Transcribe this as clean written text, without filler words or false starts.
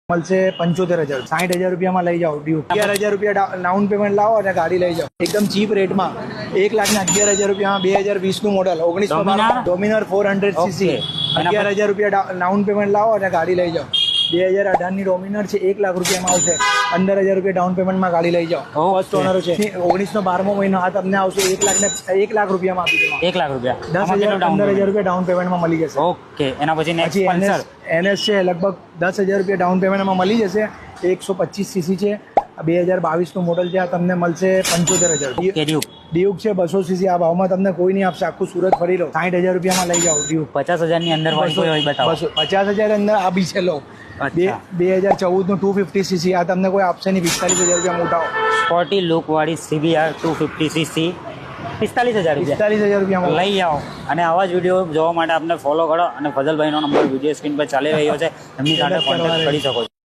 મળશે 75,000 60,000 રૂપિયામાં લઈ જાઓ ડ્યુક 11,000 રૂપિયા ડાઉન પેમેન્ટ લાવો અને ગાડી લઈ જાઓ એકદમ ચીપ રેટમાં 1,11,000 રૂપિયામાં 2020 નું મોડલ 19 ડોમિનર 400 સીસી 11,000 રૂપિયા ડાઉન પેમેન્ટ લાવો અને ગાડી લઈ જાઓ 2018 ની ડોમિનર છે 1 લાખ રૂપિયામાં આવશે 15,000 રૂપિયા ડાઉન પેમેન્ટમાં ગાડી લઈ જાઓ ફર્સ્ટ ઓનર છે 19 નો 12મો મહિનો આ તમને આવશે 1 લાખ રૂપિયામાં આપી દેવા 1 લાખ રૂપિયા 10,000 15,000 રૂપિયા ડાઉન પેમેન્ટમાં મળી જશે ઓકે એના પછી નેક્સ્ટ પલ્સર NS છે લગભગ 10,000 રૂપિયા ડાઉન પેમેન્ટમાં મળી જશે 125 સીસી છે 2022 નું મોડલ છે આ તમને મળશે 75,000 ડ્યુક છે 200 સીસી આ ભાવમાં તમને કોઈ નહીં આપશે આખું સુરત ફરી લો 60,000 રૂપિયામાં લઈ જાઓ ડ્યુક 50,000 ની અંદર હોય કોઈ બતાવો 50,000 અંદર આ બી છે લો 2014 નું 250 સીસી આ તમને કોઈ આપશે નહીં 45,000 રૂપિયા મોટા સ્પોર્ટી લુક વાળી CBR 250 સીસી 45,000 રૂપિયામાં લઈ આવો અને આવા જ વિડીયો જોવા માટે આપને ફોલો કરો અને ફઝલભાઈનો નંબર વિડીયો સ્ક્રીન પર ચાલી રહ્યો છે એમની સાથે કોન્ટેક્ટ કરી શકો છો.